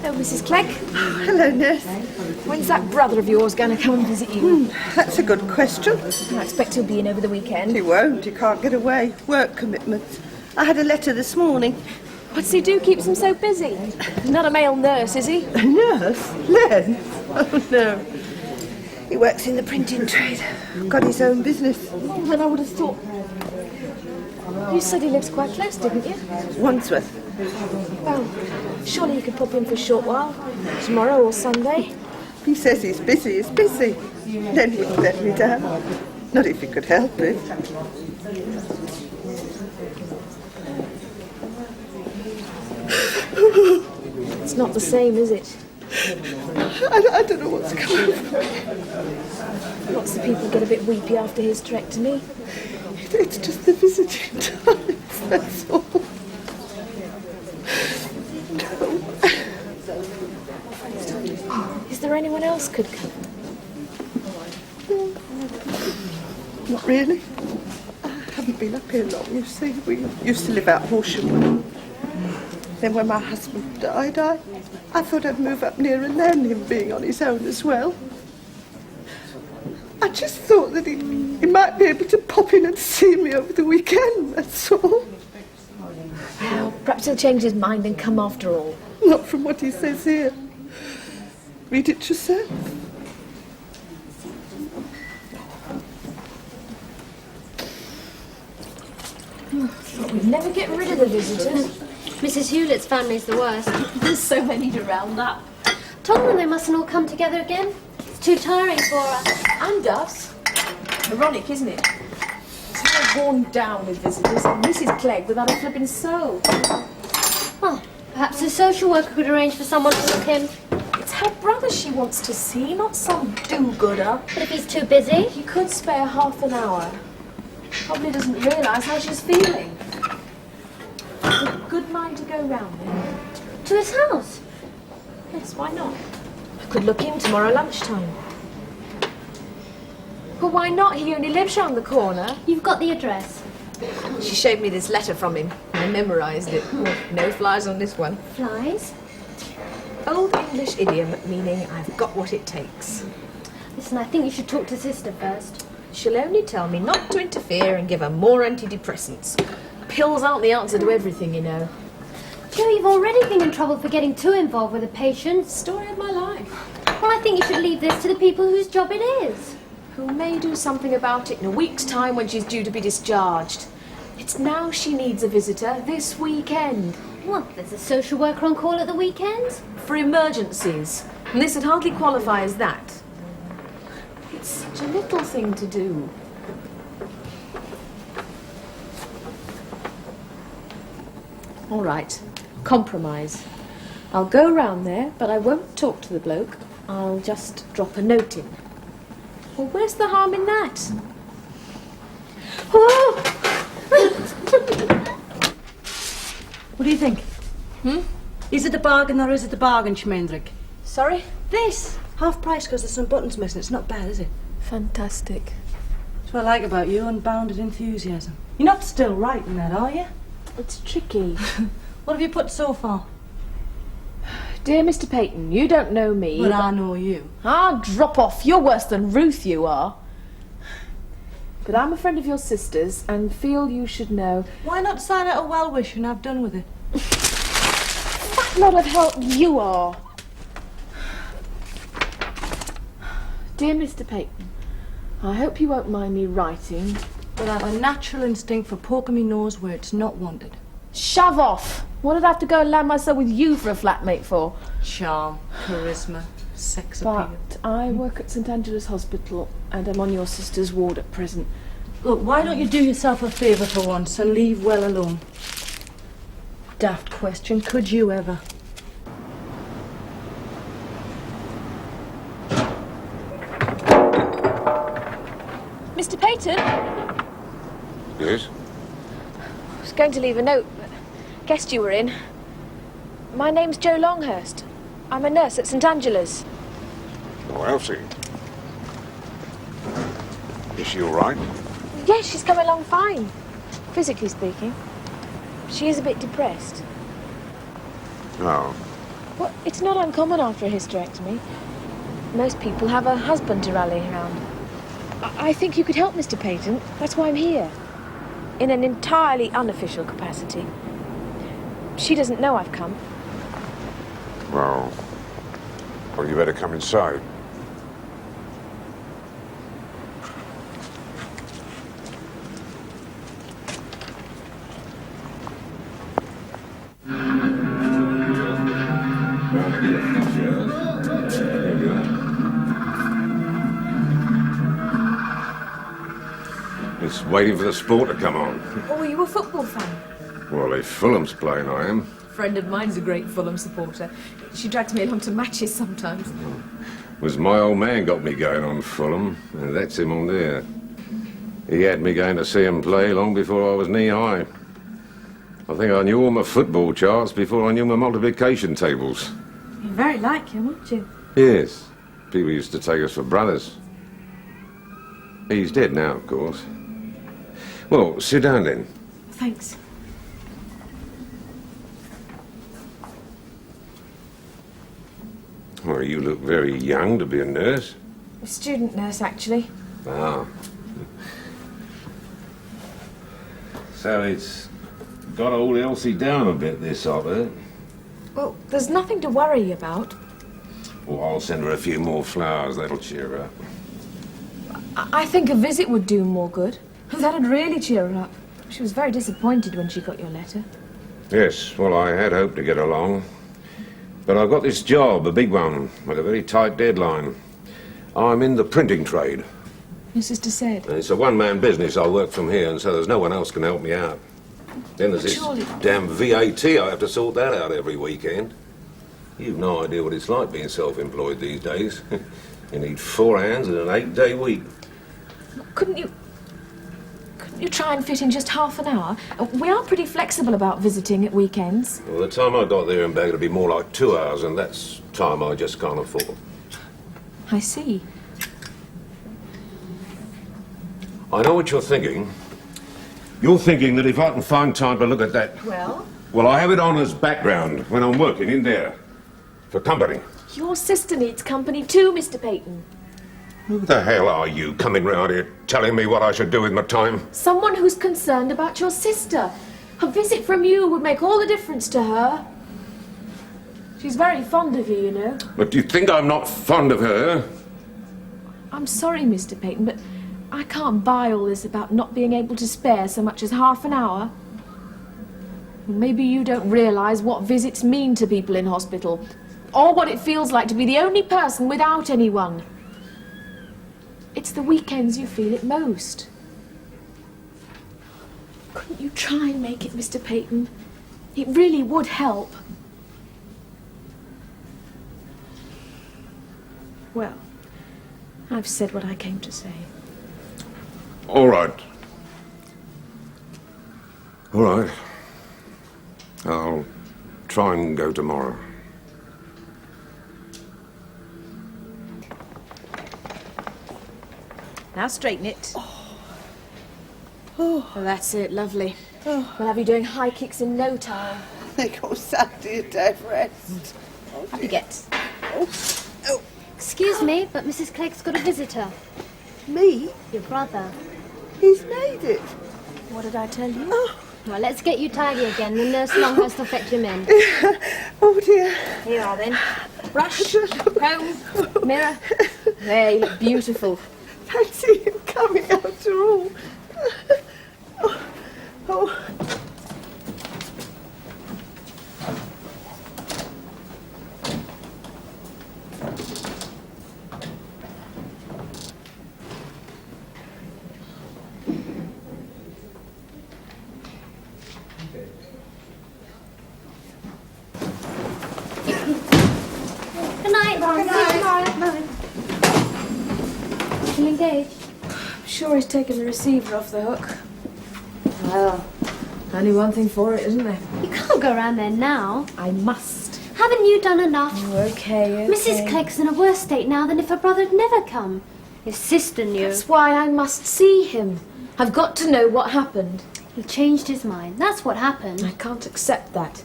Hello, Mrs. Clegg. Oh, hello, nurse. When's that brother of yours going to come and visit you? That's a good question. I expect he'll be in over the weekend. He won't. He can't get away. Work commitments. I had a letter this morning. What's he do keeps him so busy? He's not a male nurse, is he? A nurse? Len? Oh, no. He works in the printing trade. Got his own business. Oh, then I would have thought... You said he lives quite close, didn't you? Wandsworth. Well, surely you could pop in for a short while. Tomorrow or Sunday. He says he's busy. He's busy. Len wouldn't let me down. Not if he could help it. It's not the same, is it? I don't know what's going on. Lots of people get a bit weepy after hysterectomy. It's just the visiting time, that's all. Is there anyone else could come? Not really. I haven't been up here long, you see. We used to live out Horsham. Then when my husband died, I thought I'd move up nearer Len, him being on his own as well. I just thought that he might be able to pop in and see me over the weekend, that's all. Well, perhaps he'll change his mind and come after all. Not from what he says here. Read it yourself. But we'd never get rid of the visitors. Mrs. Hewlett's family's the worst. There's so many to round up. Told them they mustn't all come together again. It's too tiring for us. And us. Ironic, isn't it? It's all worn down with visitors, and Mrs. Clegg without a flipping soul. Well, perhaps a social worker could arrange for someone to look in. It's her brother she wants to see, not some do-gooder. But if he's too busy? You could spare half an hour. Probably doesn't realise how she's feeling. It's a good mind to go round there. To his house? Yes, why not? I could look in tomorrow lunchtime. Well, why not? He only lives round the corner. You've got the address. She showed me this letter from him. I memorised it. No flies on this one. Flies? Old English idiom meaning I've got what it takes. Listen, I think you should talk to Sister first. She'll only tell me not to interfere and give her more antidepressants. Pills aren't the answer to everything, you know. Jo, you've already been in trouble for getting too involved with a patient. Story of my life. Well, I think you should leave this to the people whose job it is. Who may do something about it in a week's time when she's due to be discharged. It's now she needs a visitor, this weekend. What, there's a social worker on call at the weekends? For emergencies. And this would hardly qualify as that. It's such a little thing to do. All right, compromise. I'll go round there, but I won't talk to the bloke. I'll just drop a note in. Well, where's the harm in that? Oh! What do you think? Is it a bargain or is it a bargain, Schmendrick? Sorry? This! Half price because there's some buttons missing. It's not bad, is it? Fantastic. That's what I like about you, unbounded enthusiasm. You're not still writing that, are you? It's tricky. What have you put so far? Dear Mr. Peyton, you don't know me. But I know you. Ah, drop off. You're worse than Ruth, you are. But I'm a friend of your sister's and feel you should know... Why not sign out a well-wish and have done with it? What lot of help you are. Dear Mr. Peyton, I hope you won't mind me writing. But I have a natural instinct for poking me nose where it's not wanted. Shove off! What did I have to go and land myself with you for a flatmate for? Charm, charisma, sex appeal. But I work at St Angela's Hospital and I'm on your sister's ward at present. Look, why don't you do yourself a favour for once and leave well alone? Daft question, could you ever? Mr. Peyton? Yes? I was going to leave a note, but guessed you were in. My name's Jo Longhurst. I'm a nurse at St Angela's. Oh, Elsie. Is she all right? Yes, she's come along fine, physically speaking. She is a bit depressed. No. Well, it's not uncommon after a hysterectomy. Most people have a husband to rally around. I think you could help Mr. Peyton. That's why I'm here. In an entirely unofficial capacity. She doesn't know I've come. Well, you better come inside. Just waiting for the sport to come on. Oh, are you a football fan? Well, if Fulham's playing, I am. A friend of mine's a great Fulham supporter. She drags me along to matches sometimes. It was my old man got me going on Fulham, and that's him on there. He had me going to see him play long before I was knee-high. I think I knew all my football charts before I knew my multiplication tables. You're very like him, aren't you? Yes, people used to take us for brothers. He's dead now, of course. Well, sit down then. Thanks. Well, you look very young to be a nurse. A student nurse, actually. Ah. So it's got old Elsie down a bit, this of it. Well, there's nothing to worry about. Well, I'll send her a few more flowers. That'll cheer her up. I think a visit would do more good. That'd really cheer her up. She was very disappointed when she got your letter. Yes, well, I had hoped to get along. But I've got this job, a big one, with a very tight deadline. I'm in the printing trade. Your sister said. And it's a one-man business. I work from here, and so there's no one else can help me out. Then there's this Surely. damn VAT. I have to sort that out every weekend. You've no idea what it's like being self-employed these days. You need 4 hands and an 8-day week. Couldn't you try and fit in just half an hour? We are pretty flexible about visiting at weekends. Well, the time I got there and back, it'd be more like 2 hours, and that's time I just can't afford. I see. I know what you're thinking. You're thinking that if I can find time to look at that... Well, I have it on as background when I'm working in there. For company. Your sister needs company too, Mr. Peyton. Who the hell are you coming round here telling me what I should do with my time? Someone who's concerned about your sister. A visit from you would make all the difference to her. She's very fond of you, you know. But do you think I'm not fond of her? I'm sorry, Mr. Peyton, but I can't buy all this about not being able to spare so much as half an hour. Maybe you don't realise what visits mean to people in hospital, or what it feels like to be the only person without anyone. It's the weekends you feel it most. Couldn't you try and make it, Mr. Peyton? It really would help. Well, I've said what I came to say. All right. All right. I'll try and go tomorrow. Now straighten it. Oh, that's it, lovely. We'll have you doing high kicks in no time. They go Saturday a day of rest. Up you get. Excuse me, but Mrs. Clegg's got a visitor. Me? Your brother. He's made it. What did I tell you? Well, let's get you tidy again. The nurse Longhurst will fetch him in. Oh dear. Here you are then. Brush, comb, mirror. There, you look beautiful. Fancy him coming after all. Oh. Good night, Ron. Night. Still engaged? I'm sure he's taken the receiver off the hook. Well, only one thing for it, isn't there? You can't go around there now. I must. Haven't you done enough? Okay. Mrs. Clegg's in a worse state now than if her brother had never come. His sister knew. That's why I must see him. I've got to know what happened. He changed his mind. That's what happened. I can't accept that.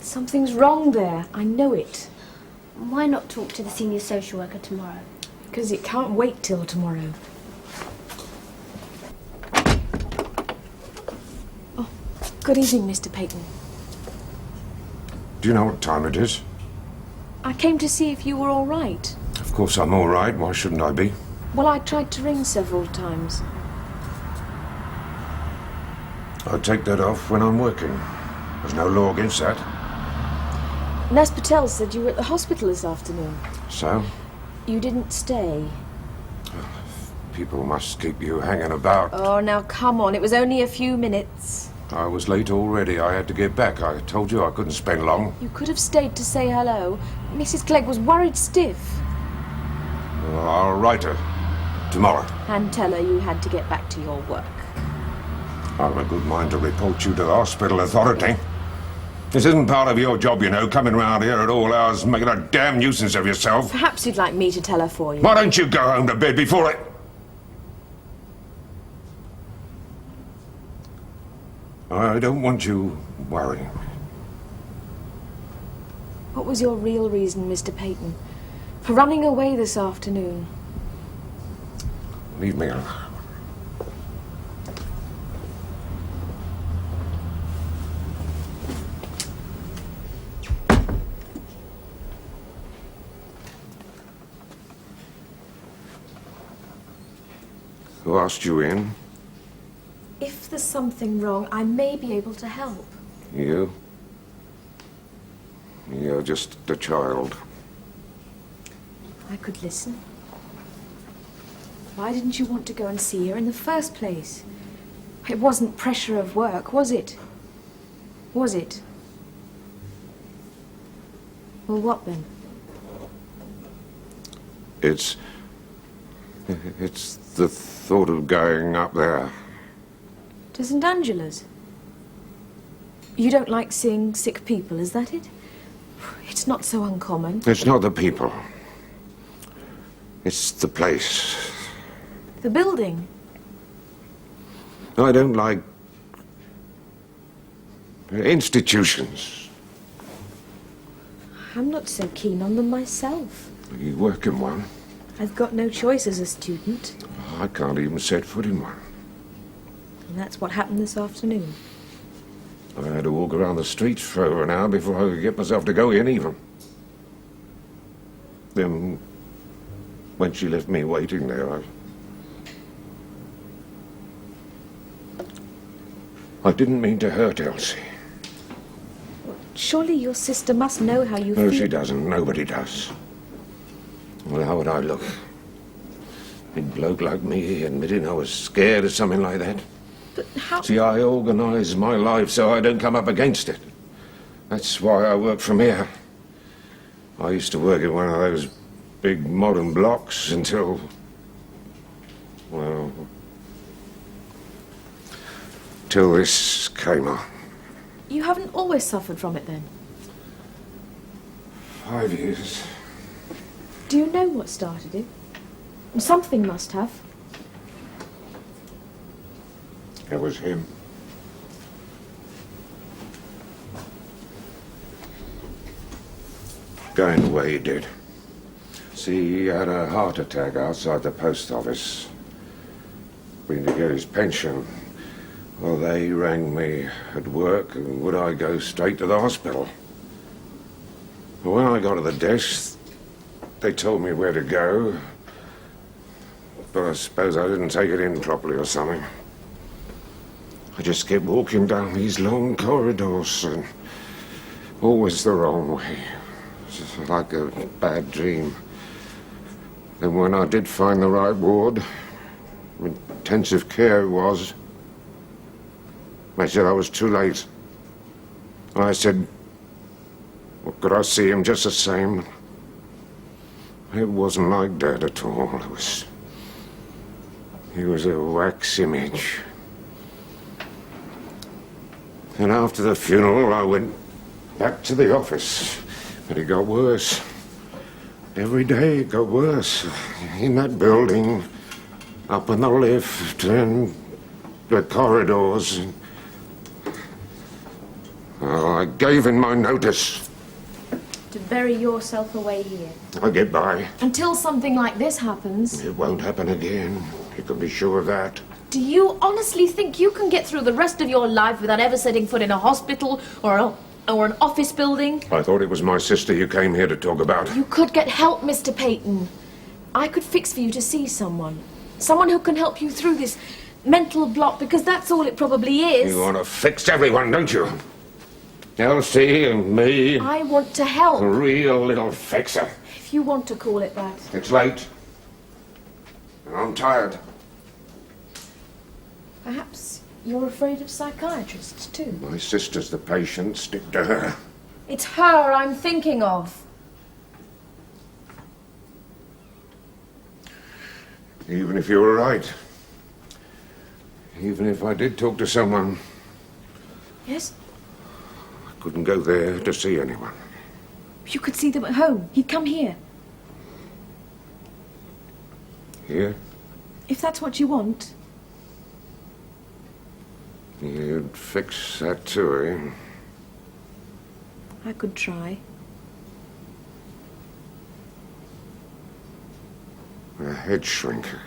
Something's wrong there. I know it. Why not talk to the senior social worker tomorrow? Because it can't wait till tomorrow. Oh, good evening, Mr. Peyton. Do you know what time it is? I came to see if you were all right. Of course I'm all right. Why shouldn't I be? Well, I tried to ring several times. I take that off when I'm working. There's no law against that. Nurse Patel said you were at the hospital this afternoon. So? You didn't stay. People must keep you hanging about. Oh, now come on. It was only a few minutes. I was late already. I had to get back. I told you I couldn't spend long. You could have stayed to say hello. Mrs. Clegg was worried stiff. Well, I'll write her tomorrow. And tell her you had to get back to your work. I've a good mind to report you to the hospital authority. This isn't part of your job, you know, coming round here at all hours making a damn nuisance of yourself. Perhaps you'd like me to tell her for you. Why don't you go home to bed before it... I don't want you worrying. What was your real reason, Mr. Peyton, for running away this afternoon? Leave me alone. Who asked you in? If there's something wrong, I may be able to help. You? You're just a child. I could listen. Why didn't you want to go and see her in the first place? It wasn't pressure of work, was it? Was it? Well, what then? It's the thought of going up there. To St. Angela's? You don't like seeing sick people, is that it? It's not so uncommon. It's not the people. It's the place. The building? I don't like institutions. I'm not so keen on them myself. You work in one. I've got no choice as a student. I can't even set foot in one. And that's what happened this afternoon. I had to walk around the streets for over an hour before I could get myself to go in even. Then, when she left me waiting there, I didn't mean to hurt Elsie. Surely your sister must know how you No, feel. she doesn't. Nobody does. Well, how would I look? A bloke like me admitting I was scared of something like that? But how... See, I organise my life so I don't come up against it. That's why I work from here. I used to work in one of those big modern blocks until... well... till this came on. You haven't always suffered from it, then? 5 years. Do you know what started it? Something must have. It was him. Going the way he did. See, he had a heart attack outside the post office. Been to get his pension. Well, they rang me at work, and would I go straight to the hospital? But when I got to the desk, they told me where to go. But I suppose I didn't take it in properly or something. I just kept walking down these long corridors, and always the wrong way. Just like a bad dream. And when I did find the right ward, intensive care it was, they said I was too late. And I said, well, could I see him just the same? It wasn't like Dad at all. He was a wax image. And after the funeral, I went back to the office. But it got worse. Every day it got worse. In that building, up in the lift, and the corridors. Well, I gave in my notice. To bury yourself away here. I get by. Until something like this happens. It won't happen again. You can be sure of that. Do you honestly think you can get through the rest of your life without ever setting foot in a hospital or an office building? I thought it was my sister you came here to talk about. You could get help, Mr. Peyton. I could fix for you to see someone. Someone who can help you through this mental block, because that's all it probably is. You want to fix everyone, don't you? Elsie and me. I want to help. A real little fixer. If you want to call it that. It's late. And I'm tired. Perhaps you're afraid of psychiatrists, too. My sister's the patient. Stick to her. It's her I'm thinking of. Even if you were right. Even if I did talk to someone, Yes? I couldn't go there to see anyone. You could see them at home. He'd come here. Here? If that's what you want. You'd fix that too, eh? I could try. A head shrinker.